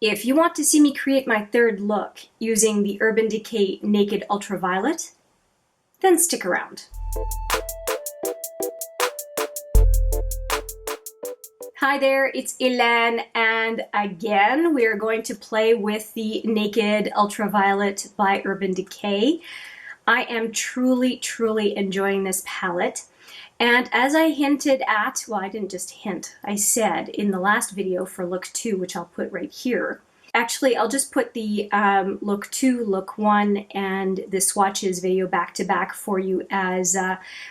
If you want to see me create my third look using the Urban Decay Naked Ultraviolet, then stick around. Hi there, it's Hélène, and again we are going to play with the Naked Ultraviolet by Urban Decay. I am truly enjoying this palette. And as I hinted at, well, I didn't just hint, I said in the last video for look 2, which I'll put right here. Actually, I'll just put the look 2, look 1, and the swatches video back to back for you as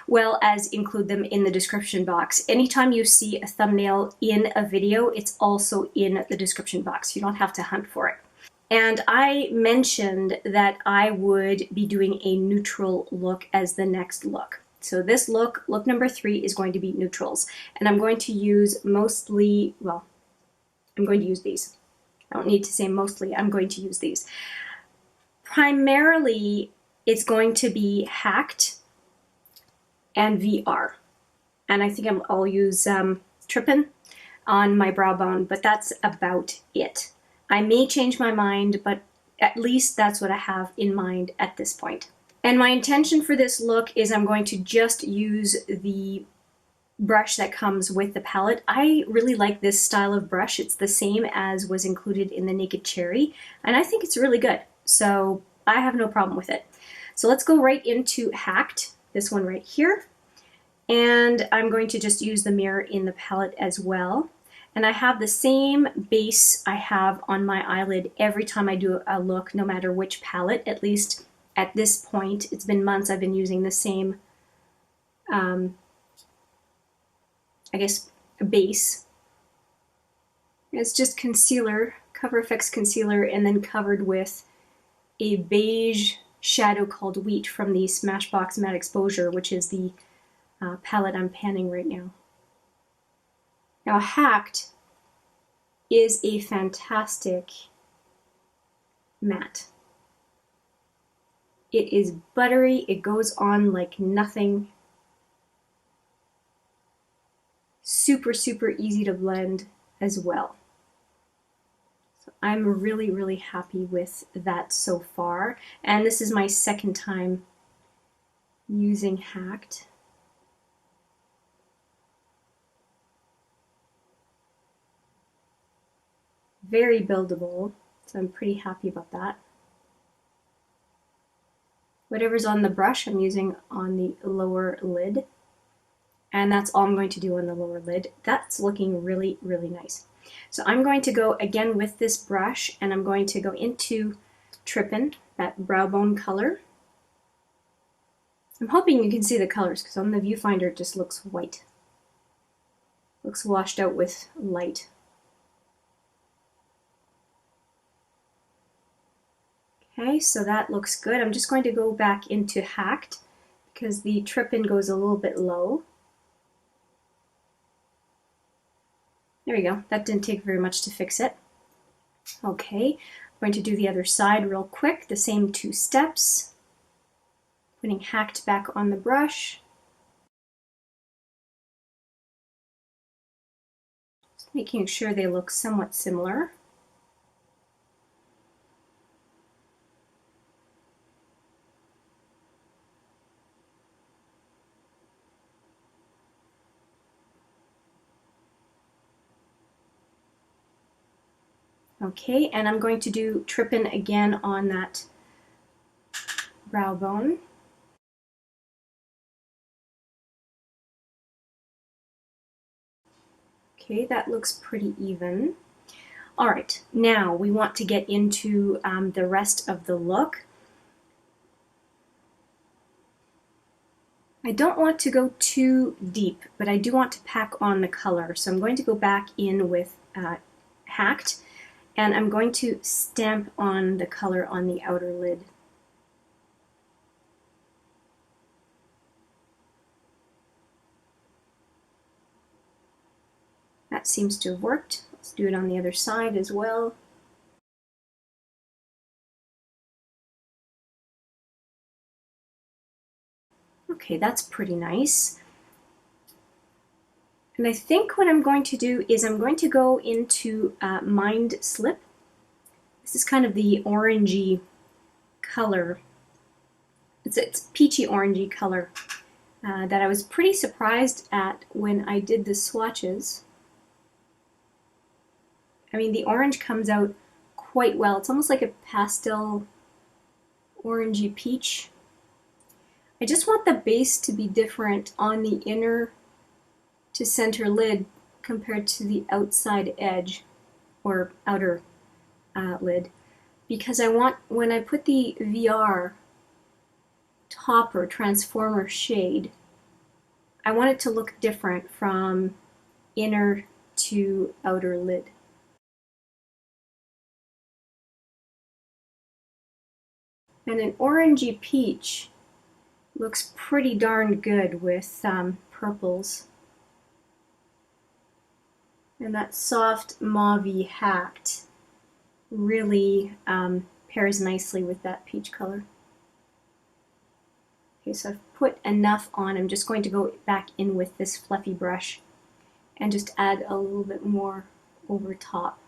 well as include them in the description box. Anytime you see a thumbnail in a video, it's also in the description box. You don't have to hunt for it. And I mentioned that I would be doing a neutral look as the next look. So this look number 3, is going to be neutrals. And I'm going to use mostly, well, I'm going to use these. I don't need to say mostly, I'm going to use these. Primarily, it's going to be Hacked and VR. And I think I'll use Trippin on my brow bone, but that's about it. I may change my mind, but at least that's what I have in mind at this point. And my intention for this look is I'm going to just use the brush that comes with the palette. I really like this style of brush. It's the same as was included in the Naked Cherry, and I think it's really good. So I have no problem with it. So let's go right into Hacked, this one right here. And I'm going to just use the mirror in the palette as well. And I have the same base I have on my eyelid every time I do a look, no matter which palette, at least at this point. It's been months I've been using the same, I guess, base. It's just concealer, Cover FX concealer, and then covered with a beige shadow called Wheat from the Smashbox Matte Exposure, which is the palette I'm panning right now. Now, Hacked is a fantastic matte. It is buttery, it goes on like nothing. Super easy to blend as well. So I'm really happy with that so far. And this is my second time using Hacked. Very buildable, so I'm pretty happy about that. Whatever's on the brush, I'm using on the lower lid. And that's all I'm going to do on the lower lid. That's looking really nice. So I'm going to go again with this brush, and I'm going to go into Trippin, that brow bone color. I'm hoping you can see the colors, because on the viewfinder it just looks white. Looks washed out with light. Okay, so that looks good. I'm just going to go back into Hacked because the Trippin goes a little bit low. There we go. That didn't take very much to fix it. Okay, I'm going to do the other side real quick. The same 2 steps. Putting Hacked back on the brush. Just making sure they look somewhat similar. Okay, and I'm going to do Trippin again on that brow bone. Okay, that looks pretty even. All right, now we want to get into the rest of the look. I don't want to go too deep, but I do want to pack on the color. So I'm going to go back in with Hacked. And I'm going to stamp on the color on the outer lid. That seems to have worked. Let's do it on the other side as well. Okay, that's pretty nice. And I think what I'm going to do is I'm going to go into Mind Slip This is kind of the orangey color. It's peachy orangey color that I was pretty surprised at when I did the swatches. I mean, the orange comes out quite well. It's almost like a pastel orangey peach. I just want the base to be different on the inner to center lid compared to the outside edge or outer lid, because I want, when I put the VR topper transformer shade, I want it to look different from inner to outer lid. And an orangey peach looks pretty darn good with purples. And that soft mauve-y hacked really pairs nicely with that peach color. Okay, so I've put enough on. I'm just going to go back in with this fluffy brush and just add a little bit more over top.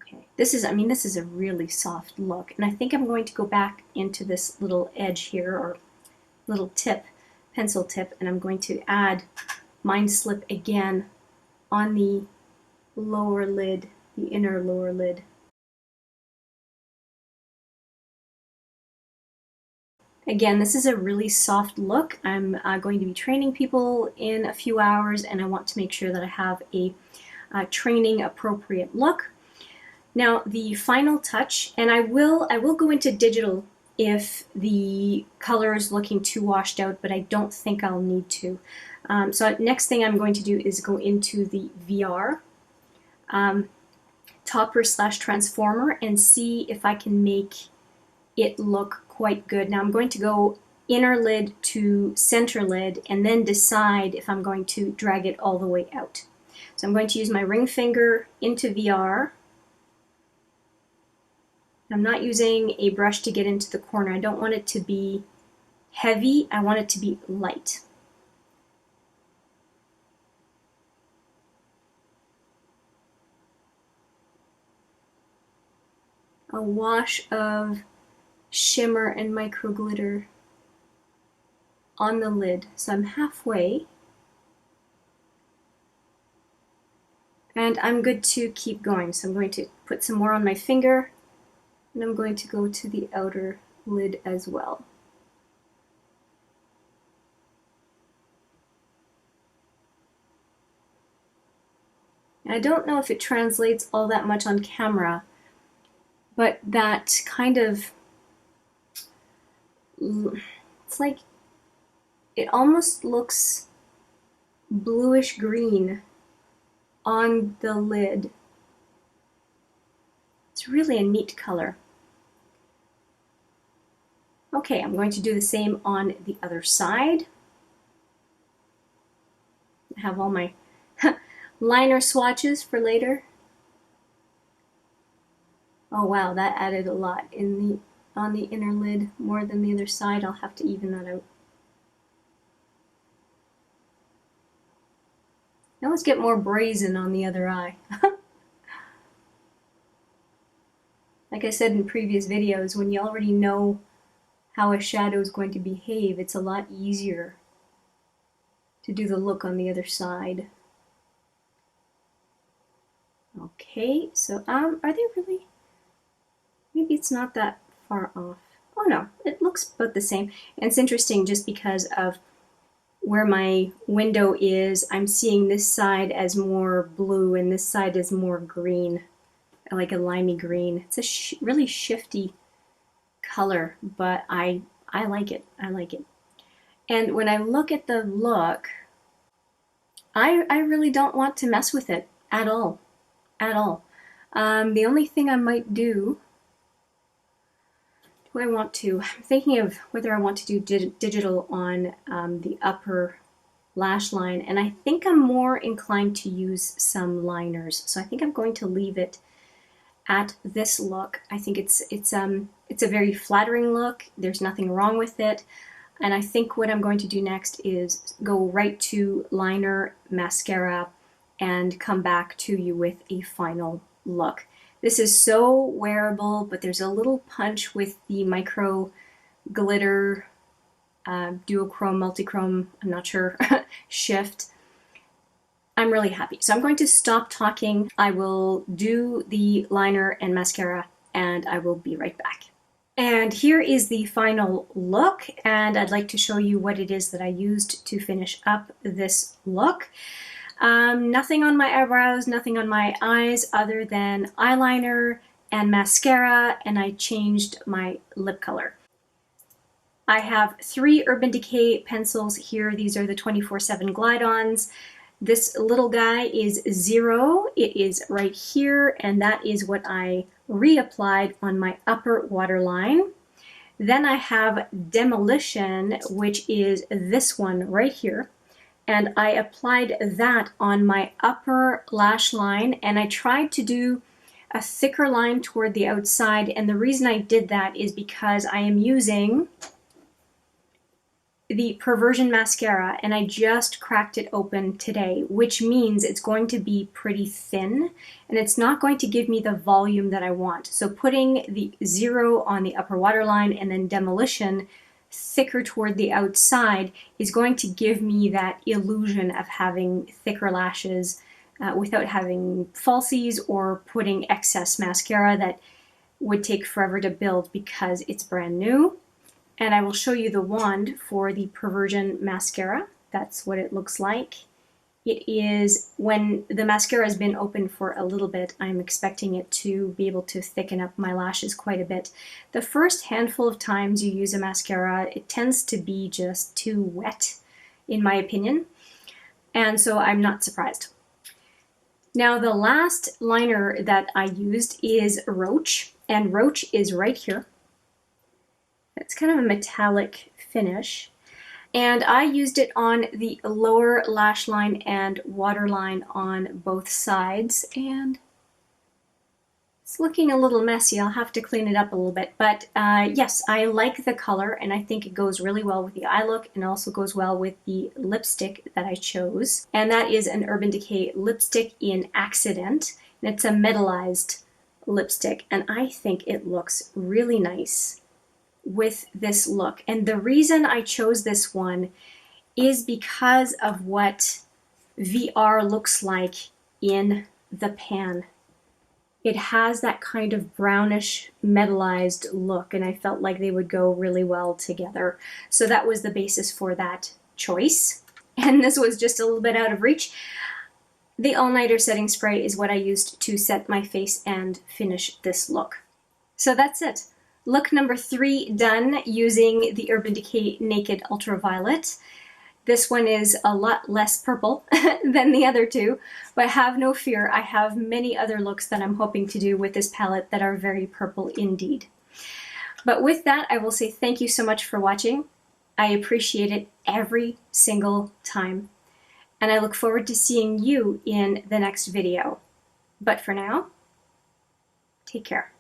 Okay, this is a really soft look, and I think I'm going to go back into this little edge here, or little tip, pencil tip, and I'm going to add Mind Slip again on the lower lid, the inner lower lid. Again, this is a really soft look. I'm going to be training people in a few hours, and I want to make sure that I have a training appropriate look. Now the final touch, and I will go into digital if the color is looking too washed out, but I don't think I'll need to. So next thing I'm going to do is go into the VR topper slash transformer and see if I can make it look quite good. Now I'm going to go inner lid to center lid and then decide if I'm going to drag it all the way out. So I'm going to use my ring finger into VR. I'm not using a brush to get into the corner. I don't want it to be heavy. I want it to be light. A wash of shimmer and micro glitter on the lid. So I'm halfway. And I'm good to keep going. So I'm going to put some more on my finger, and I'm going to go to the outer lid as well. And I don't know if it translates all that much on camera, but that kind of, it's like, it almost looks bluish green on the lid. It's really a neat color. Okay, I'm going to do the same on the other side. I have all my liner swatches for later. Oh wow, that added a lot on the inner lid, more than the other side. I'll have to even that out. Now let's get more brazen on the other eye. Like I said in previous videos, when you already know how a shadow is going to behave, it's a lot easier to do the look on the other side. Okay, so are they really? Maybe it's not that far off. Oh no, it looks about the same. And it's interesting just because of where my window is, I'm seeing this side as more blue and this side is more green, like a limey green. It's a really shifty color, but I like it. I like it. And when I look at the look, I really don't want to mess with it at all. At all. The only thing I might do, I'm thinking of whether I want to do digital on the upper lash line, and I think I'm more inclined to use some liners. So I think I'm going to leave it at this look. I think it's a very flattering look. There's nothing wrong with it. And I think what I'm going to do next is go right to liner, mascara, and come back to you with a final look. This is so wearable, but there's a little punch with the micro glitter duochrome, multichrome, I'm not sure, shift. I'm really happy. So I'm going to stop talking. I will do the liner and mascara and I will be right back. And here is the final look, and I'd like to show you what it is that I used to finish up this look. Nothing on my eyebrows, nothing on my eyes other than eyeliner and mascara, and I changed my lip color. I have 3 Urban Decay pencils here. These are the 24/7 Glide-Ons. This little guy is 0. It is right here, and that is what I reapplied on my upper waterline. Then I have Demolition, which is this one right here, and I applied that on my upper lash line, and I tried to do a thicker line toward the outside, and the reason I did that is because I am using the Perversion mascara, and I just cracked it open today, which means it's going to be pretty thin and it's not going to give me the volume that I want. So putting the 0 on the upper waterline and then Demolition thicker toward the outside is going to give me that illusion of having thicker lashes without having falsies or putting excess mascara that would take forever to build because it's brand new. And I will show you the wand for the Perversion mascara. That's what it looks like. It is, when the mascara has been open for a little bit, I'm expecting it to be able to thicken up my lashes quite a bit. The first handful of times you use a mascara, it tends to be just too wet, in my opinion. And so I'm not surprised. Now the last liner that I used is Roach, and Roach is right here. It's kind of a metallic finish, and I used it on the lower lash line and waterline on both sides, and it's looking a little messy. I'll have to clean it up a little bit, but yes, I like the color and I think it goes really well with the eye look and also goes well with the lipstick that I chose, and that is an Urban Decay lipstick in Accident, and it's a metallized lipstick, and I think it looks really nice with this look. And the reason I chose this one is because of what VR looks like in the pan. It has that kind of brownish metallized look, and I felt like they would go really well together. So that was the basis for that choice. And this was just a little bit out of reach. The All-Nighter setting spray is what I used to set my face and finish this look. So that's it. Look number 3 done using the Urban Decay Naked Ultraviolet. This one is a lot less purple than the other two, but have no fear, I have many other looks that I'm hoping to do with this palette that are very purple indeed. But with that, I will say thank you so much for watching. I appreciate it every single time, and I look forward to seeing you in the next video. But for now, take care.